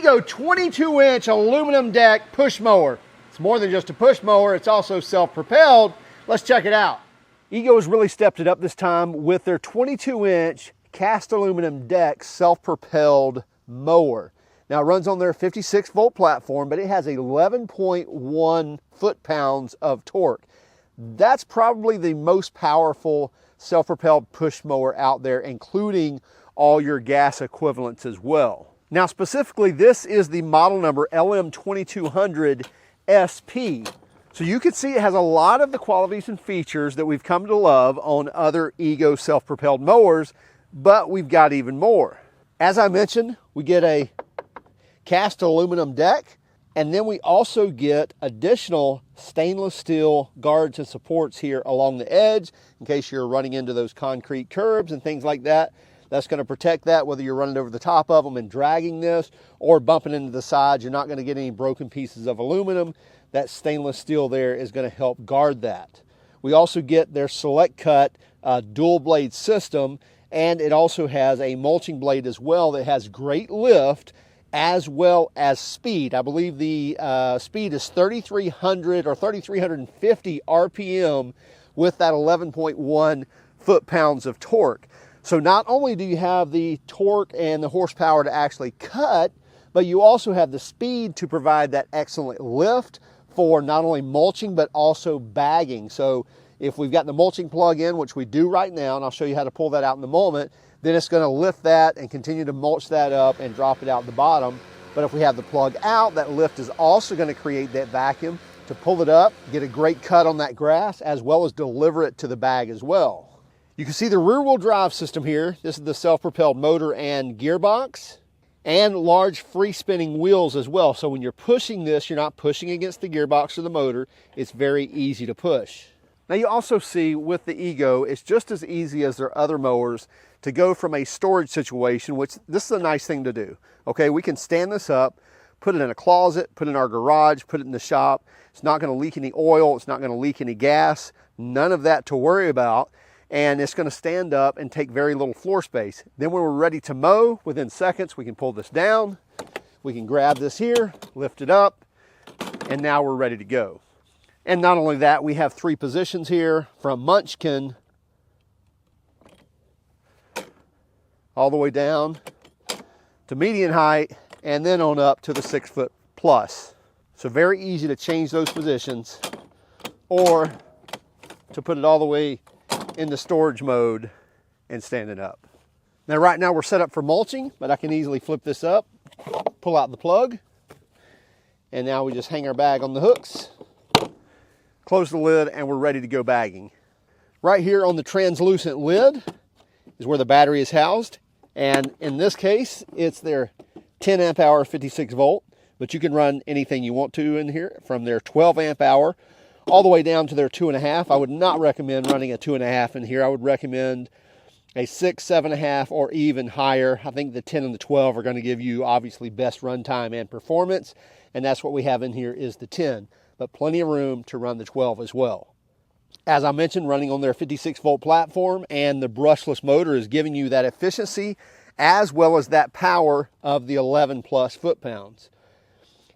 EGO 22-inch aluminum deck push mower. It's more than just a push mower, it's also self-propelled. Let's check it out. EGO has really stepped it up this time with their 22-inch cast aluminum deck self-propelled mower. Now it runs on their 56-volt platform, but it has 11.1 foot-pounds of torque. That's probably the most powerful self-propelled push mower out there, including all your gas equivalents as well. Now specifically, this is the model number LM2200SP. So you can see it has a lot of the qualities and features that we've come to love on other EGO self-propelled mowers, but we've got even more. As I mentioned, we get a cast aluminum deck, and then we also get additional stainless steel guards and supports here along the edge in case you're running into those concrete curbs and things like that. That's going to protect that, whether you're running over the top of them and dragging this or bumping into the sides. You're not going to get any broken pieces of aluminum. That stainless steel there is going to help guard that. We also get their select cut dual blade system, and it also has a mulching blade as well that has great lift as well as speed. I believe the speed is 3,300 or 3,350 RPM with that 11.1 foot-pounds of torque. So not only do you have the torque and the horsepower to actually cut, but you also have the speed to provide that excellent lift for not only mulching, but also bagging. So if we've got the mulching plug in, which we do right now, and I'll show you how to pull that out in a moment, then it's going to lift that and continue to mulch that up and drop it out the bottom. But if we have the plug out, that lift is also going to create that vacuum to pull it up, get a great cut on that grass, as well as deliver it to the bag as well. You can see the rear wheel drive system here. This is the self-propelled motor and gearbox, and large free spinning wheels as well. So when you're pushing this, you're not pushing against the gearbox or the motor. It's very easy to push. Now you also see with the EGO, it's just as easy as their other mowers to go from a storage situation, which this is a nice thing to do. Okay, we can stand this up, put it in a closet, put it in our garage, put it in the shop. It's not going to leak any oil. It's not going to leak any gas. None of that to worry about. And it's going to stand up and take very little floor space. Then when we're ready to mow, within seconds, we can pull this down. We can grab this here, lift it up, and now we're ready to go. And not only that, we have 3 positions here from Munchkin all the way down to median height, and then on up to the 6 foot plus. So very easy to change those positions or to put it all the way in the storage mode and stand it up. Now right now we're set up for mulching, but I can easily flip this up, pull out the plug, and now we just hang our bag on the hooks, close the lid, and we're ready to go bagging. Right here on the translucent lid is where the battery is housed. And in this case, it's their 10 amp hour 56 volt, but you can run anything you want to in here, from their 12 amp hour all the way down to their 2.5. I would not recommend running a 2.5 in here. I would recommend a 6, 7.5, or even higher. I think the 10 and the 12 are going to give you obviously best runtime and performance, and that's what we have in here is the 10, but plenty of room to run the 12 as well. As I mentioned, running on their 56 volt platform, and the brushless motor is giving you that efficiency as well as that power of the 11 plus foot-pounds.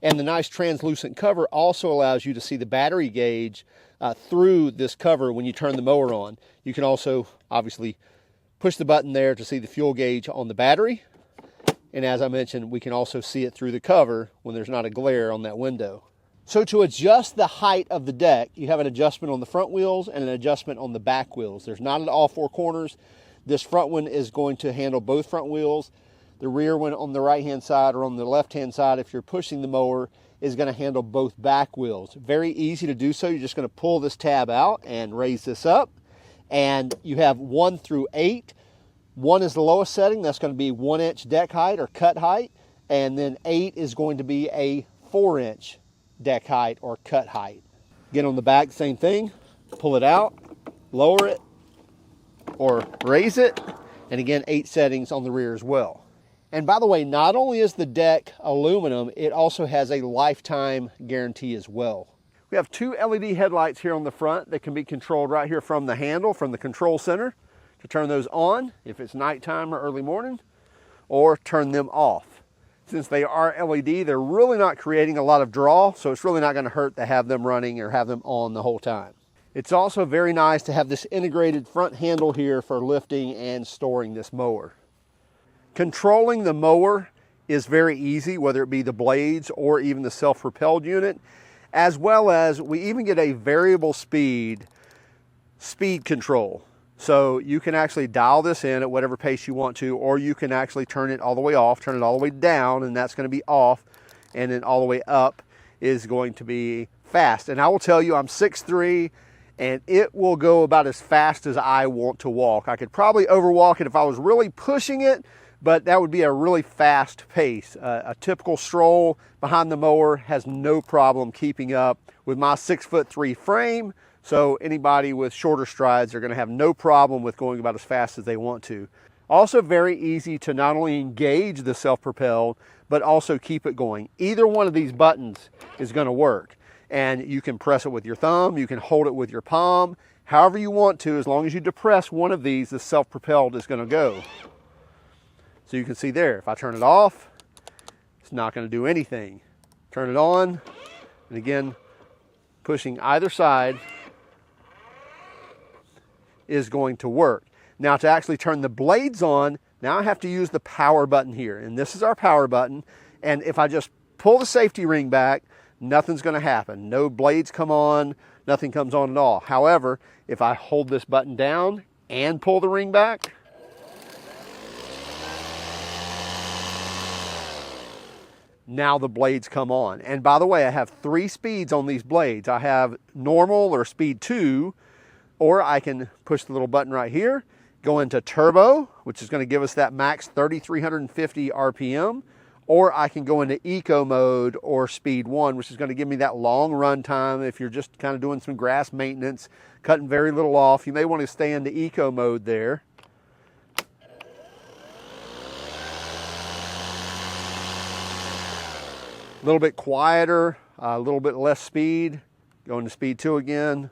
And the nice translucent cover also allows you to see the battery gauge through this cover when you turn the mower on. You can also obviously push the button there to see the fuel gauge on the battery. And as I mentioned, we can also see it through the cover when there's not a glare on that window. So to adjust the height of the deck, you have an adjustment on the front wheels and an adjustment on the back wheels. There's not at all 4 corners. This front one is going to handle both front wheels. The rear one on the right-hand side or on the left-hand side, if you're pushing the mower, is going to handle both back wheels. Very easy to do so. You're just going to pull this tab out and raise this up. And you have 1 through 8. 1 is the lowest setting. That's going to be 1-inch deck height or cut height. And then 8 is going to be a 4-inch deck height or cut height. Again, on the back, same thing. Pull it out, lower it, or raise it. And again, 8 settings on the rear as well. And by the way, not only is the deck aluminum, it also has a lifetime guarantee as well. We have 2 LED headlights here on the front that can be controlled right here from the handle, from the control center, to turn those on if it's nighttime or early morning, or turn them off. since they are LED, they're really not creating a lot of draw, so it's really not going to hurt to have them running or have them on the whole time. It's also very nice to have this integrated front handle here for lifting and storing this mower. Controlling the mower is very easy, whether it be the blades or even the self-propelled unit, as well as we even get a variable speed control. So you can actually dial this in at whatever pace you want to, or you can actually turn it all the way off, turn it all the way down, and that's going to be off, and then all the way up is going to be fast. And I will tell you, I'm 6'3", and it will go about as fast as I want to walk. I could probably overwalk it if I was really pushing it, but that would be a really fast pace. A typical stroll behind the mower has no problem keeping up with my 6'3" frame. So anybody with shorter strides are going to have no problem with going about as fast as they want to. Also very easy to not only engage the self-propelled, but also keep it going. Either one of these buttons is going to work. And you can press it with your thumb, you can hold it with your palm, however you want to. As long as you depress one of these, the self-propelled is going to go. So you can see there, if I turn it off, it's not going to do anything. Turn it on, and again, pushing either side is going to work. Now to actually turn the blades on, now I have to use the power button here. And this is our power button. And if I just pull the safety ring back, nothing's going to happen. No blades come on, nothing comes on at all. However, if I hold this button down and pull the ring back, now the blades come on. And by the way, I have 3 speeds on these blades. I have normal or speed 2, or I can push the little button right here, go into turbo, which is going to give us that max 3,350 RPM, or I can go into eco mode or speed 1, which is going to give me that long run time. If you're just kind of doing some grass maintenance, cutting very little off, you may want to stay into eco mode there. A little bit quieter, a little bit less speed, go into speed 2 again.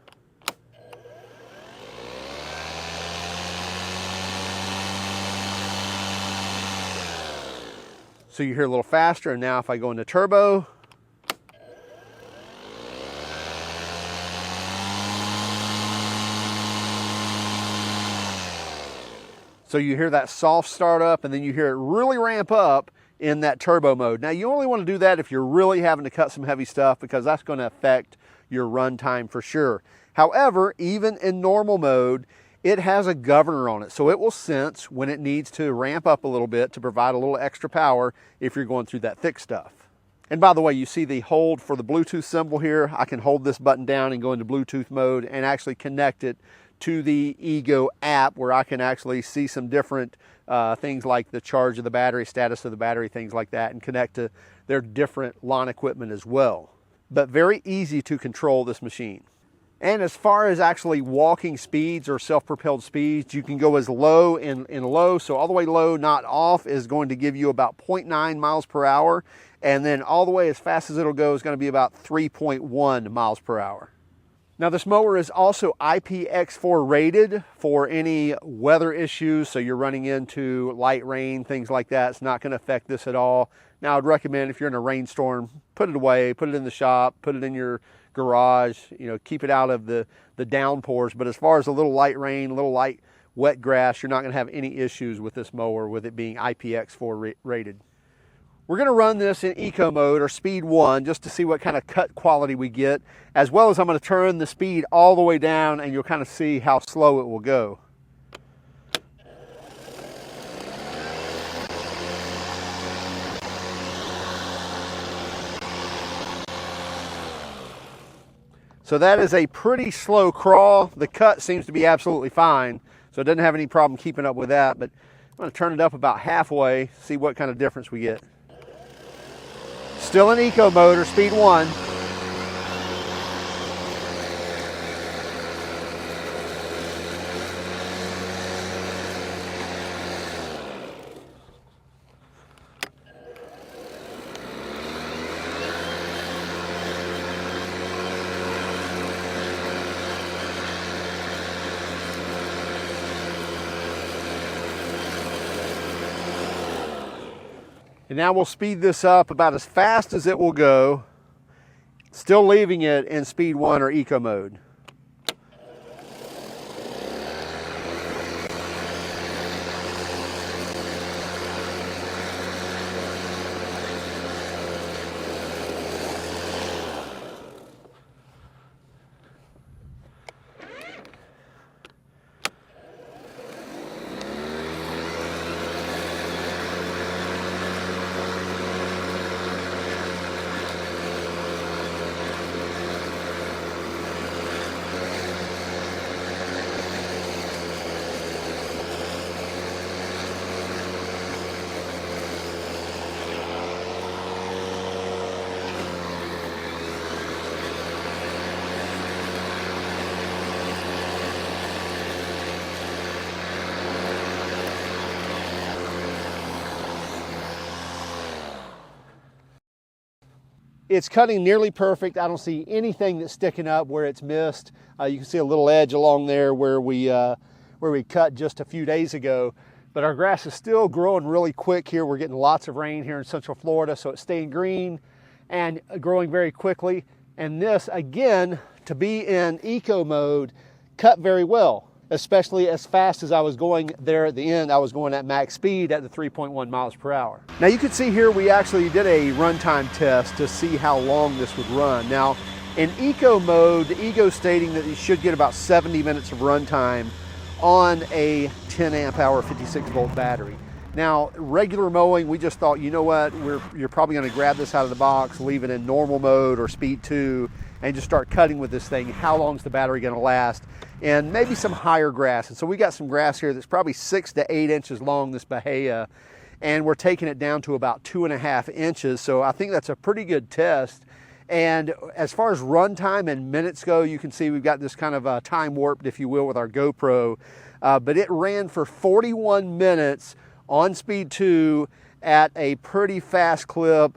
So you hear a little faster, and now if I go into turbo, so you hear that soft start up, and then you hear it really ramp up in that turbo mode. Now you only want to do that if you're really having to cut some heavy stuff, because that's going to affect your run time for sure. However, even in normal mode, it has a governor on it, so it will sense when it needs to ramp up a little bit to provide a little extra power if you're going through that thick stuff. And by the way, you see the hold for the Bluetooth symbol here. I can hold this button down and go into Bluetooth mode and actually connect it to the EGO app, where I can actually see some different things like the charge of the battery, status of the battery, things like that, and connect to their different lawn equipment as well. But very easy to control this machine. And as far as actually walking speeds or self-propelled speeds, you can go as low in low. So all the way low, not off, is going to give you about 0.9 miles per hour. And then all the way as fast as it'll go is going to be about 3.1 miles per hour. Now this mower is also IPX4 rated for any weather issues. So you're running into light rain, things like that. It's not going to affect this at all. Now I'd recommend, if you're in a rainstorm, put it away, put it in the shop, put it in your garage, you know, keep it out of the downpours. But as far as a little light rain, a little light wet grass, you're not going to have any issues with this mower with it being IPX4 rated. We're going to run this in eco mode or speed 1 just to see what kind of cut quality we get, as well as I'm going to turn the speed all the way down, and you'll kind of see how slow it will go. So that is a pretty slow crawl. The cut seems to be absolutely fine, so it doesn't have any problem keeping up with that. But I'm going to turn it up about halfway, see what kind of difference we get. Still in eco mode or speed 1. And now we'll speed this up about as fast as it will go, still leaving it in speed 1 or eco mode. It's cutting nearly perfect. I don't see anything that's sticking up where it's missed. You can see a little edge along there where we cut just a few days ago. But our grass is still growing really quick here. We're getting lots of rain here in Central Florida, so it's staying green and growing very quickly. And this, again, to be in eco mode, cut very well, especially as fast as I was going there at the end. I was going at max speed at the 3.1 miles per hour. Now you can see here we actually did a runtime test to see how long this would run. Now in eco mode, the EGO stating that you should get about 70 minutes of runtime on a 10 amp hour 56 volt battery. Now regular mowing, we just thought, you know what, you're probably going to grab this out of the box, leave it in normal mode or speed 2 and just start cutting with this thing. How long is the battery going to last? And maybe some higher grass. And so we got some grass here that's probably 6 to 8 inches long, this bahia, and we're taking it down to about 2.5 inches. So I think that's a pretty good test. And as far as run time and minutes go, you can see we've got this kind of time warped, if you will, with our GoPro. But it ran for 41 minutes on speed 2 at a pretty fast clip.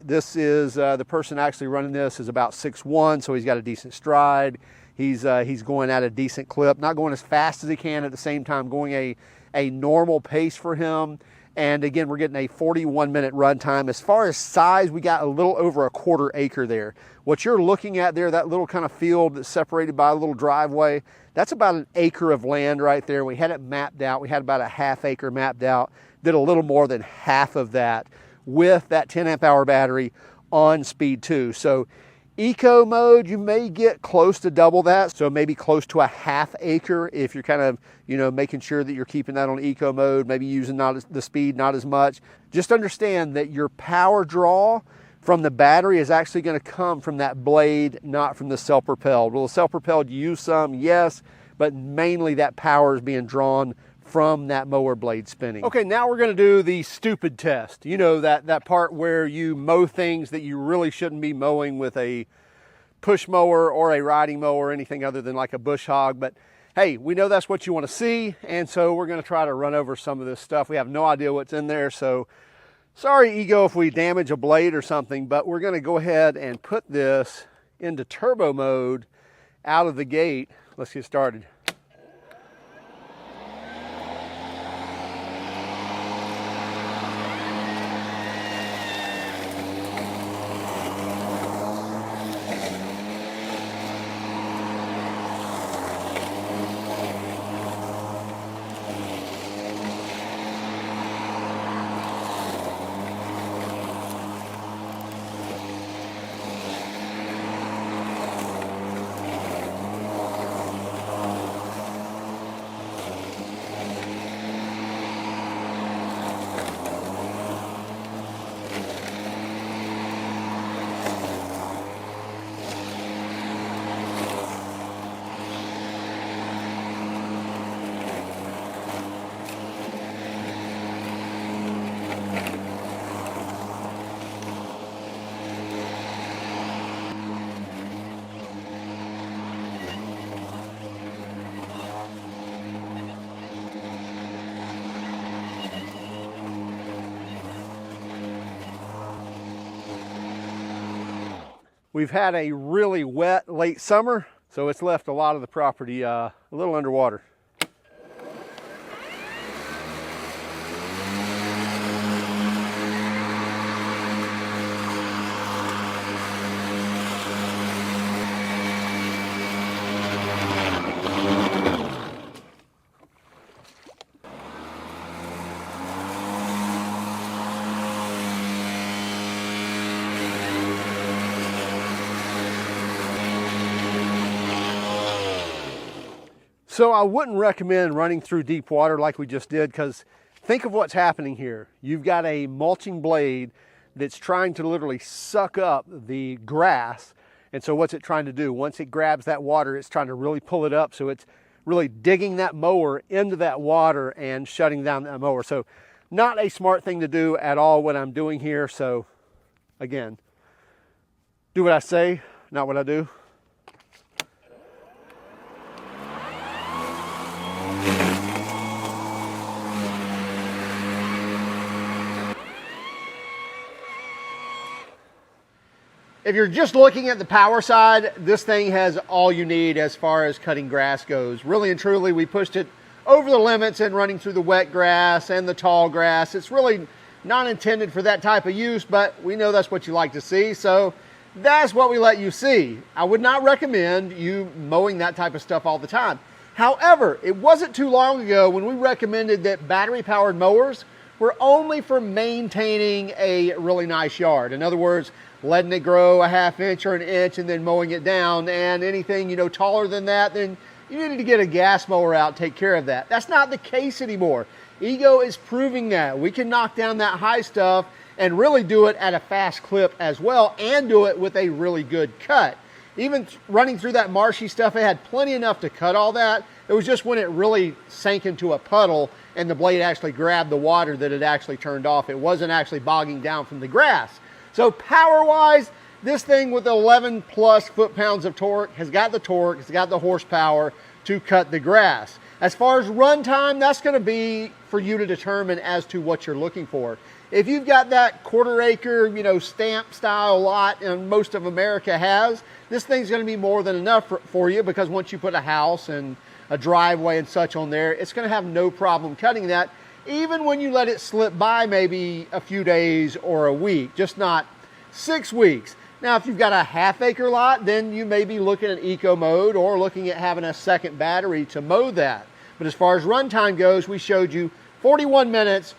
This is, the person actually running this is about 6'1", so he's got a decent stride. He's going at a decent clip, not going as fast as he can, at the same time going a normal pace for him. And again, we're getting a 41-minute run time. As far as size, we got a little over a 1/4 acre there. What you're looking at there, that little kind of field that's separated by a little driveway, that's about an acre of land right there. We had it mapped out. We had about a 1/2 acre mapped out. Did a little more than half of that with that 10 amp hour battery on speed 2. So eco mode, you may get close to double that, so maybe close to a 1/2 acre if you're kind of, you know, making sure that you're keeping that on eco mode, maybe using the speed not as much. Just understand that your power draw from the battery is actually going to come from that blade, not from the self-propelled. Will the self-propelled use some? Yes, but mainly that power is being drawn from that mower blade spinning. Okay, now we're going to do the stupid test. You know, that part where you mow things that you really shouldn't be mowing with a push mower or a riding mower or anything other than like a bush hog. But hey, we know that's what you want to see, and so we're going to try to run over some of this stuff. We have no idea what's in there, so sorry EGO if we damage a blade or something, but we're going to go ahead and put this into turbo mode out of the gate. Let's get started. We've had a really wet late summer, so it's left a lot of the property a little underwater. So I wouldn't recommend running through deep water like we just did, because think of what's happening here. You've got a mulching blade that's trying to literally suck up the grass. And so what's it trying to do? Once it grabs that water, it's trying to really pull it up. So it's really digging that mower into that water and shutting down that mower. So not a smart thing to do at all what I'm doing here. So again, do what I say, not what I do. If you're just looking at the power side, this thing has all you need as far as cutting grass goes. Really and truly, we pushed it over the limits and running through the wet grass and the tall grass. It's really not intended for that type of use, but we know that's what you like to see, so that's what we let you see. I would not recommend you mowing that type of stuff all the time. However, it wasn't too long ago when we recommended that battery-powered mowers were only for maintaining a really nice yard. In other words, letting it grow a ½ inch or an inch and then mowing it down, and anything, you know, taller than that, then you needed to get a gas mower out and take care of that. That's not the case anymore. EGO is proving that we can knock down that high stuff and really do it at a fast clip as well, and do it with a really good cut. Even running through that marshy stuff, it had plenty enough to cut all that. It was just when it really sank into a puddle and the blade actually grabbed the water that it actually turned off. It wasn't actually bogging down from the grass. So power-wise, this thing with 11 plus foot-pounds of torque has got the torque, it's got the horsepower to cut the grass. As far as run time, that's going to be for you to determine as to what you're looking for. If you've got that quarter-acre, you know, stamp-style lot, and most of America has, this thing's going to be more than enough for you, because once you put a house and a driveway and such on there, it's going to have no problem cutting that, even when you let it slip by maybe a few days or a week, just not 6 weeks. Now, if you've got a ½ acre lot, then you may be looking at eco mode or looking at having a second battery to mow that. But as far as runtime goes, we showed you 41 minutes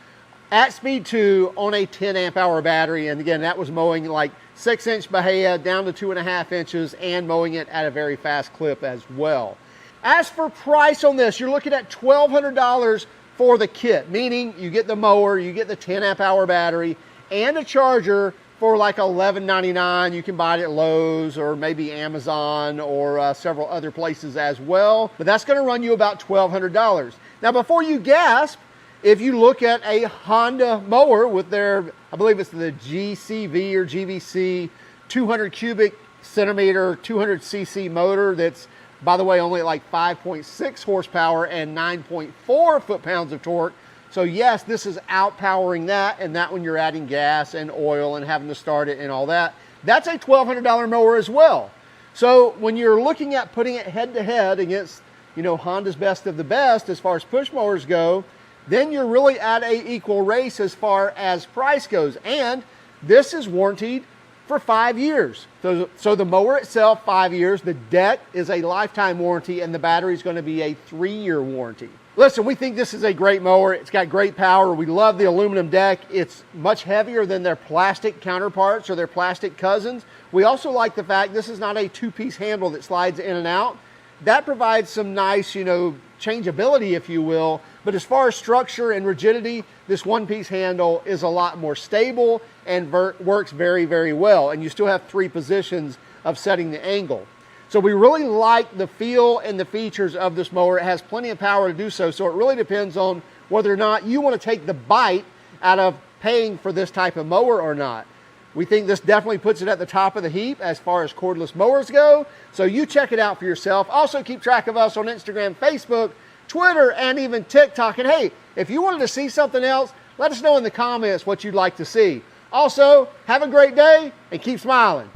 at speed 2 on a 10 amp hour battery. And again, that was mowing like 6-inch bahia down to 2.5 inches and mowing it at a very fast clip as well. As for price on this, you're looking at $1,200 for the kit, meaning you get the mower, you get the 10 amp hour battery, and a charger for like $11.99. You can buy it at Lowe's or maybe Amazon or several other places as well. But that's going to run you about $1,200. Now, before you gasp, if you look at a Honda mower with their, I believe it's the GCV or GVC 200 cubic centimeter 200 cc motor, that's, by the way, only like 5.6 horsepower and 9.4 foot-pounds of torque. So yes, this is outpowering that, and that when you're adding gas and oil and having to start it and all that, that's a $1,200 mower as well. So when you're looking at putting it head to head against, you know, Honda's best of the best as far as push mowers go, then you're really at a equal race as far as price goes. And this is warranted for 5 years. So the mower itself, 5 years, the deck is a lifetime warranty, and the battery is going to be a 3-year warranty. Listen, we think this is a great mower. It's got great power. We love the aluminum deck. It's much heavier than their plastic counterparts or their plastic cousins. We also like the fact this is not a 2-piece handle that slides in and out. That provides some nice, you know, changeability, if you will. But as far as structure and rigidity, this 1-piece handle is a lot more stable and works very, very well. And you still have 3 positions of setting the angle. So we really like the feel and the features of this mower. It has plenty of power to do so. So it really depends on whether or not you want to take the bite out of paying for this type of mower or not. We think this definitely puts it at the top of the heap as far as cordless mowers go. So you check it out for yourself. Also keep track of us on Instagram, Facebook, Twitter, and even TikTok. And hey, if you wanted to see something else, let us know in the comments what you'd like to see. Also, have a great day and keep smiling.